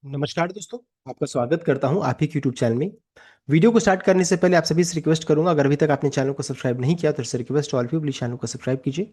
नमस्कार दोस्तों। आपका स्वागत करता हूं आप ही के यूट्यूब चैनल में। वीडियो को स्टार्ट करने से पहले आप सभी से रिक्वेस्ट करूंगा, अगर अभी तक आपने चैनल को सब्सक्राइब नहीं किया तो इससे request all of you please channel को सब्सक्राइब कीजिए।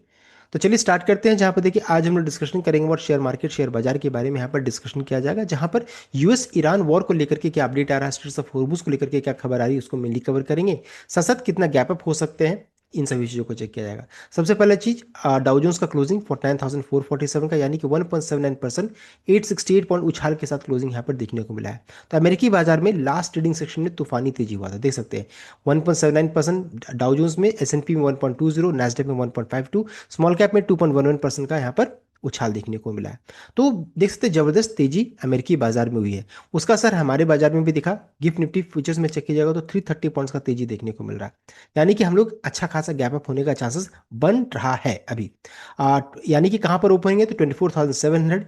तो चलिए स्टार्ट करते हैं। जहां पर देखिए आज हम लोग डिस्कशन करेंगे और शेयर मार्केट शेयर बाजार के बारे में यहाँ पर डिस्कशन किया जाएगा, जहां पर यूएस ईरान वॉर को लेकर के क्या अपडेट आ रहा है, स्टेट्स ऑफ होर्मुज को लेकर के क्या खबर आ रही है, उसको मेनली कवर करेंगे। साथ साथ कितना गैप अप हो सकते हैं, इन सभी चीज़ों को चेक किया जाएगा। सबसे पहला चीज, डाउ जोन्स का क्लोजिंग 49,447 का, यानी कि 1.79%, 868 पॉइंट उछाल के साथ क्लोजिंग यहाँ पर देखने को मिला है। तो अमेरिकी बाजार में लास्ट ट्रेडिंग सेक्शन में तूफानी तेजी हुआ था, देख सकते हैं। 1.79% डाउ जोन्स में, एस&पी में 1.20, नैस्डैक में 1.52, स्मॉल कैप में 2.11% का यहाँ पर उछाल देखने को मिला है। तो देख सकते हैं जबरदस्त तेजी अमेरिकी बाजार में हुई है। उसका असर हमारे बाजार में भी दिखा। गिफ्ट निफ्टी फ्यूचर्स में चेक किया जाएगा तो 330 पॉइंट्स का तेजी देखने को मिल रहा है, यानी कि हम लोग अच्छा खासा गैप अप होने का चांसेस बन रहा है अभी। यानी कि कहाँ पर ओपन होंगे तो 24,700,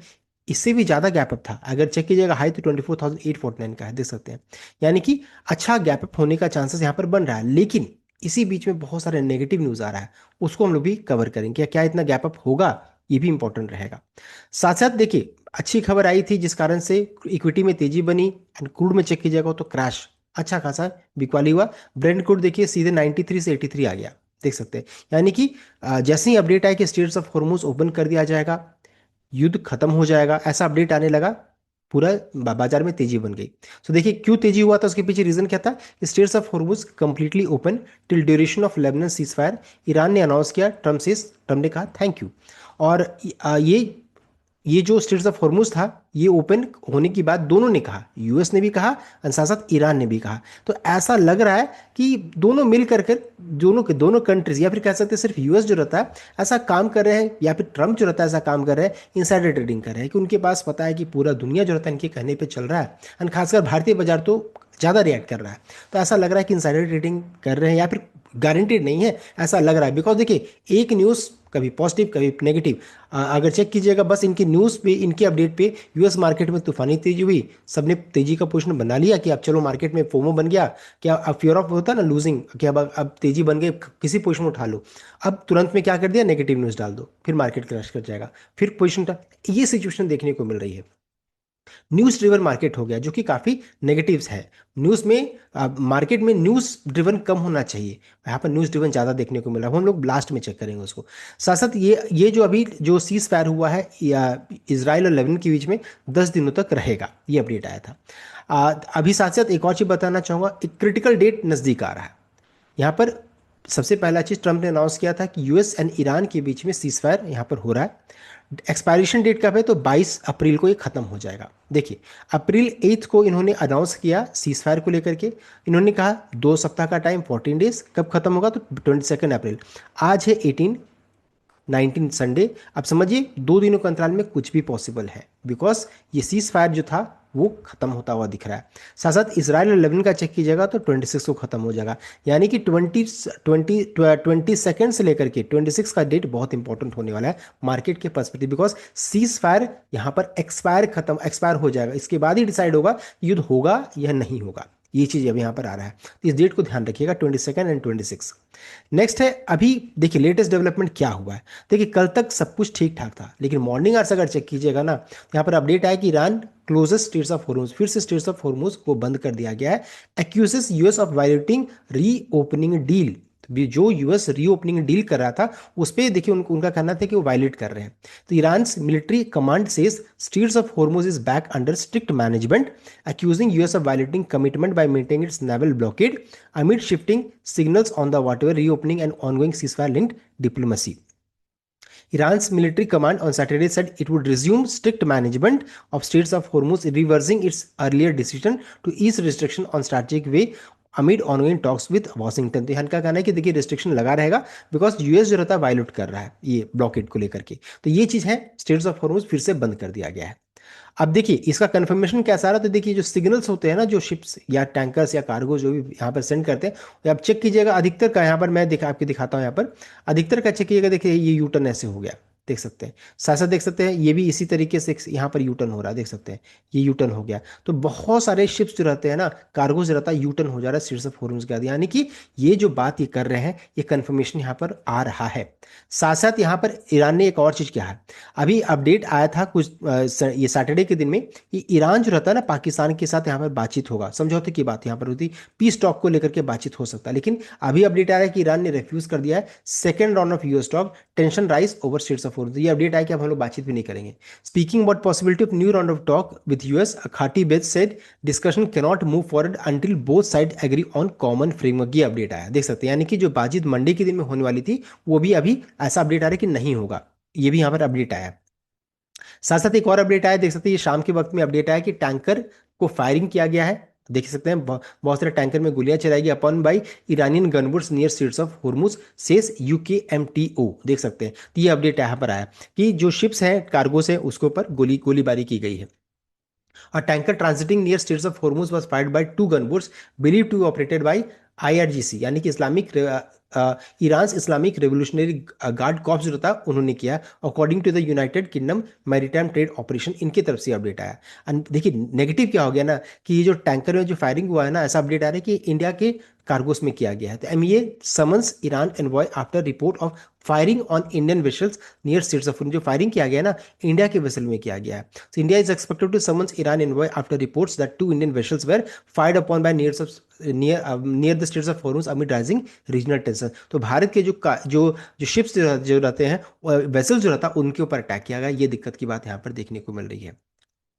इससे भी ज़्यादा गैप अप था। अगर चेक कीजिएगा हाई तो 24,849 का है, देख सकते हैं। यानी कि अच्छा गैप अप होने का चांसेस यहाँ पर बन रहा है, लेकिन इसी बीच में बहुत सारे नेगेटिव न्यूज़ आ रहा है, उसको हम लोग भी कवर करेंगे। क्या क्या इतना गैप अप होगा, ये भी इंपॉर्टेंट रहेगा। साथ साथ देखिए अच्छी खबर आई थी जिस कारण से इक्विटी में तेजी बनी, एंड क्रूड में चेक कीजिएगा तो क्रैश अच्छा खासा बिकवाली हुआ। ब्रेंट क्रूड देखिए सीधे 93 से 83 आ गया, देख सकते हैं। यानी कि जैसे ही अपडेट आया कि स्टेट्स ऑफ हॉर्मुज ओपन कर दिया जाएगा, युद्ध खत्म हो जाएगा, ऐसा अपडेट आने लगा, पूरा बाजार में तेजी बन गई। तो देखिए क्यों तेजी हुआ था, उसके पीछे रीजन क्या था। States of Hormuz completely open till duration of Lebanon cease fire, Iran ने अनाउंस किया, ट्रम्प ने कहा थैंक यू। और ये जो स्टेट्स ऑफ हॉर्मुज था, ये ओपन होने की बाद दोनों ने कहा, यूएस ने भी कहा और साथ साथ ईरान ने भी कहा। तो ऐसा लग रहा है कि दोनों मिल कर दोनों के दोनों कंट्रीज, या फिर कह सकते हैं सिर्फ यूएस जो रहता है ऐसा काम कर रहे हैं, या फिर ट्रम्प जो रहता है ऐसा काम कर रहे हैं, इनसाइडर ट्रेडिंग कर रहे हैं, कि उनके पास पता है कि पूरा दुनिया जो रहता है इनके कहने पर चल रहा है, और खासकर भारतीय बाजार तो ज़्यादा रिएक्ट कर रहा है। तो ऐसा लग रहा है कि इनसाइडर ट्रेडिंग कर रहे हैं, या फिर गारंटेड नहीं है, ऐसा लग रहा है। बिकॉज देखिए एक न्यूज़ कभी पॉजिटिव कभी नेगेटिव, अगर चेक कीजिएगा बस इनकी न्यूज़ पे, इनके अपडेट पे यूएस मार्केट में तूफानी तेजी हुई, सबने तेजी का पोजीशन बना लिया कि अब चलो मार्केट में फोमो बन गया, क्या अब फियर ऑफ होता है ना लूजिंग, कि अब तेजी बन गई, किसी पोजीशन उठा लो। अब तुरंत में क्या कर दिया, नेगेटिव न्यूज़ डाल दो, फिर मार्केट क्रैश कर जाएगा, फिर पोजीशन। ये सिचुएशन देखने को मिल रही है। न्यूज़ ड्रिवन मार्केट हो गया, जो कि काफ़ी नेगेटिव्स है। न्यूज़ में मार्केट में न्यूज़ ड्रिवन कम होना चाहिए, यहाँ पर न्यूज़ ड्रिवन ज़्यादा देखने को मिला, वो हम लोग लास्ट में चेक करेंगे उसको। साथ साथ ये जो अभी जो सीज फायर हुआ है या इसराइल और लेबनान के बीच में 10 दिनों तक रहेगा, ये अपडेट आया था। अभी साथ साथ एक और चीज़ बताना चाहूँगा, एक क्रिटिकल डेट नज़दीक आ रहा है। यहाँ पर सबसे पहला चीज़ ट्रंप ने अनाउंस किया था कि यूएस एंड ईरान के बीच में सीज फायर यहाँ पर हो रहा है। एक्सपायरेशन डेट कब है तो 22 अप्रैल को ये खत्म हो जाएगा। देखिए अप्रैल 8 को इन्होंने अनाउंस किया सीज फायर को लेकर के। इन्होंने कहा 2 सप्ताह का टाइम, 14 डेज। कब खत्म होगा तो 22 अप्रैल। आज है 19 संडे। अब समझिए 2 दिनों के अंतराल में कुछ भी पॉसिबल है, बिकॉज ये सीज फायर जो था वो खत्म होता हुआ दिख रहा है। साथ साथ इसराइल और लेबनान का चेक कीजिएगा तो 26 को खत्म हो जाएगा, यानी कि 20 सेकेंड से लेकर के 26 का डेट बहुत इंपॉर्टेंट होने वाला है मार्केट के पर्सपेक्टिव, बिकॉज सीज फायर यहाँ पर एक्सपायर हो जाएगा, इसके बाद ही डिसाइड होगा युद्ध होगा या नहीं होगा। ये चीज़ अब यहाँ पर आ रहा है, तो इस डेट को ध्यान रखिएगा, 22 एंड 26। नेक्स्ट है, अभी देखिए लेटेस्ट डेवलपमेंट क्या हुआ है। देखिए कल तक सब कुछ ठीक ठाक था, लेकिन मॉर्निंग आवर्स अगर चेक कीजिएगा ना, यहाँ पर अपडेट आया कि Iran closest states of Hormuz, फिर से स्टेट्स ऑफ हॉर्मुज को बंद कर दिया गया है। एक्यूजेस यूएस ऑफ वायलेटिंग री ओपनिंग डील। जो यूएस रीओपनिंग डील कर रहा था उस पर देखिए उनका कहना था कि वो वायलेट कर रहे हैं। तो Iran military command says Straits of Hormuz is back under strict management, accusing US of violating commitment by maintaining its naval blockade amid shifting signals on the waterway reopening and ongoing ceasefire-linked diplomacy. Iran's military command on Saturday said it would resume strict management of Straits of Hormuz, reversing its earlier decision to ease restriction on strategic way amid ongoing talks with Washington. तो यहाँ का कहना है कि देखिए restriction लगा रहेगा, because US जो रहता है वायलेट कर रहा है ये ब्लॉकेड को लेकर के। तो ये चीज़ है, स्टेट्स ऑफ हॉर्मुज फिर से बंद कर दिया गया है। अब देखिए इसका कंफर्मेशन कैसा रहा, तो देखिए जो सिग्नल्स होते हैं ना, जो शिप्स या टैंकर्स या कार्गो जो भी यहाँ पर सेंड करते हैं, तो आप चेक कीजिएगा अधिकतर का, यहाँ पर मैं आपको दिखाता हूँ, यहाँ पर अधिकतर का चेक कीजिएगा। देखिए ये यूटर्न ऐसे हो गया, देख सकते हैं। साथ साथ देख सकते हैं ये भी इसी तरीके से यहाँ पर यूटर्न हो रहा है, देख सकते हैं ये यूटर्न हो गया। तो बहुत सारे शिप्स जो रहते हैं ना, कार्गो जो रहता है यूटर्न हो जा रहा है स्ट्रेट्स ऑफ हॉर्मुज के बाद, यानी कि ये जो बात ये कर रहे हैं ये कंफर्मेशन यहाँ पर आ रहा है। साथ साथ यहाँ पर ईरान ने एक और चीज किया है, अभी अपडेट आया था कुछ ये सैटरडे के दिन में कि ईरान जो रहता है ना पाकिस्तान के साथ यहाँ पर बातचीत होगा, समझौते की बात यहाँ पर होती, पीस टॉक को लेकर के बातचीत हो सकता है। लेकिन अभी अपडेट आ रहा है कि ईरान ने रिफ्यूज कर दिया है second round of US talk, tension rise over straits of Hormuz. ये अपडेट आया कि अब हम लोग बातचीत भी नहीं करेंगे। Speaking about possibility of new round of talk with US, खाटी बेज said discussion can not move forward until both side agree on common framework. ये अपडेट आया, देख सकते हैं, यानी कि जो बातचीत मंडे के दिन में होने वाली थी वो भी अभी ऐसा अपडेट आ रहा है कि नहीं होगा। ये भी यहाँ पर अपडेट आया। साथ साथ एक और अपडेट आया, देख सकते हैं ये शाम के वक्त में अपडेट आया कि टैंकर को फायरिंग किया गया है। देख सकते हैं बहुत सारे टैंकर में गोलियां चलाई गई upon by Iranian gunboats near Straits of Hormuz says UKMTO. देख सकते हैं, तो ये अपडेट यहाँ पर आया कि जो शिप्स हैं कार्गो से उसके ऊपर गोलीबारी की गई है। A tanker transiting near Straits of Hormuz was fired by two gunboats believed to be operated by IRGC, यानी कि Iran Islamic Revolutionary Guard Corps जो रहता है उन्होंने किया, according to the United Kingdom Maritime Trade Operation, इनकी तरफ से अपडेट आया। देखिए नेगेटिव क्या हो गया ना कि ये जो टैंकर में जो फायरिंग हुआ है ना, ऐसा अपडेट आ रहा है कि इंडिया के कार्गोस में किया गया है। तो MEA summons Iran envoy after report of firing on Indian vessels near Straits of, जो फायरिंग किया गया ना इंडिया के वेसल में किया गया है। So India is expected to summons Iran envoy after reports that two Indian vessels were fired upon by near the Straits of Hormuz amid rising regional tension। तो भारत के जो शिप्स जो रहते हैं वेसल्स जो रहता है उनके ऊपर अटैक किया गया, ये दिक्कत की बात यहाँ पर देखने को मिल रही है।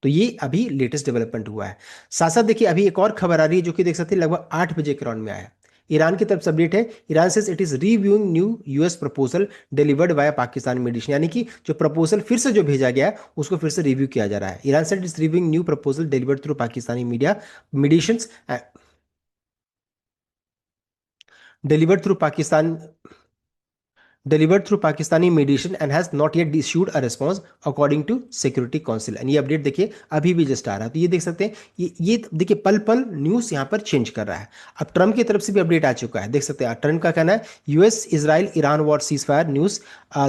तो ये अभी लेटेस्ट डेवलपमेंट हुआ है। साथ साथ देखिए अभी एक और खबर आ रही है जो कि देख सकते हैं लगभग 8 बजे के राउंड में आया। ईरान की तरफ से अपडेट है, Iran says it is reviewing new US proposal delivered via Pakistan medicine, यानी कि जो प्रपोजल फिर से जो भेजा गया है उसको फिर से रिव्यू किया जा रहा है। Iran said is reviewing new proposal delivered through Pakistani media mediations delivered through Pakistan delivered through Pakistani mediation and has not yet issued a response according to Security Council। And ये अपडेट देखिए अभी भी जस्ट आ रहा है। तो ये देख सकते हैं ये देखिए पल पल न्यूज़ यहाँ पर चेंज कर रहा है। अब ट्रम्प की तरफ से भी अपडेट आ चुका है, देख सकते हैं ट्रम्प का कहना है US Israel Iran war ceasefire news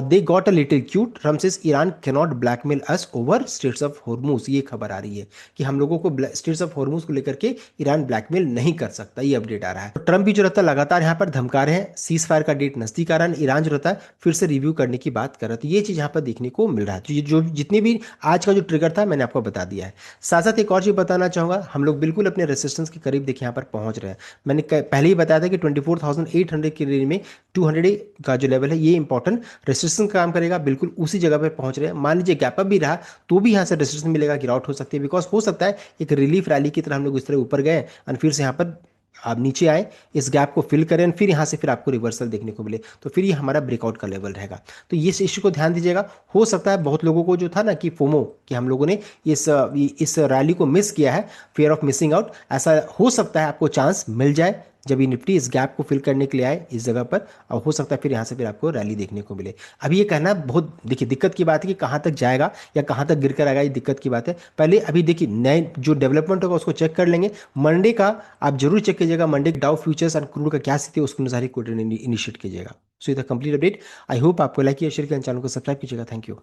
they got a little cute, Trump says Iran cannot blackmail us over straits of Hormuz. ये खबर आ रही है कि हम लोगों को स्ट्रेट्स ऑफ हॉर्मुज को लेकर के ईरान ब्लैकमेल नहीं कर सकता, ये अपडेट आ रहा है। तो ट्रम्प भी जो रहता है लगातार यहाँ पर धमका रहे हैं, सीज फायर का डेट नजदीक आ रहा है, ईरान जो रहता है फिर से रिव्यू करने की बात कर रहा है। तो ये चीज़ यहाँ पर देखने को मिल रहा है। तो ये जो जितनी भी आज का जो ट्रिगर था मैंने आपको बता दिया है। साथ साथ एक और चीज़ बताना चाहूँगा, हम लोग बिल्कुल अपने रेसिस्टेंस के करीब देखिए यहाँ पर पहुँच रहे हैं। मैंने पहले ही बताया था कि 24,800 के रेंज में 200 का जो लेवल है ये इंपॉर्टेंट रेसिस्टेंस काम करेगा, बिल्कुल उसी जगह पर पहुंच रहे हैं। मान लीजिए गैप अप भी रहा तो भी यहाँ से रेसिस्टेंस मिलेगा, गिरावट हो सकती है, बिकॉज हो सकता है एक रिलीफ रैली की तरह हम लोग इस तरह ऊपर गए और फिर से यहाँ पर आप नीचे आए, इस गैप को फिल करें, फिर यहाँ से फिर आपको रिवर्सल देखने को मिले, तो फिर ये हमारा ब्रेकआउट का लेवल रहेगा। तो ये इश्यू को ध्यान दीजिएगा। हो सकता है बहुत लोगों को जो था ना कि फोमो कि हम लोगों ने इस रैली को मिस किया है, फियर ऑफ मिसिंग आउट, ऐसा हो सकता है आपको चांस मिल जाए जब ये निफ्टी इस गैप को फिल करने के लिए आए इस जगह पर, और हो सकता है फिर यहाँ से फिर आपको रैली देखने को मिले। अभी ये कहना बहुत देखिए दिक्कत की बात है कि कहाँ तक जाएगा या कहाँ तक गिर कर आएगा, ये दिक्कत की बात है। पहले अभी देखिए नए जो डेवलपमेंट होगा उसको चेक कर लेंगे। मंडे का आप जरूर चेक कीजिएगा, मंडे के डाउ फ्यूचर्स और क्रूड का क्या स्थिति है उसके अनुसार ही कोई इनिशिएट कीजिएगा। सो ये कंप्लीट अपडेट। आई होप आपको लाइक किया, शेयर किया, चैनल को सब्सक्राइब कीजिएगा। Thank you.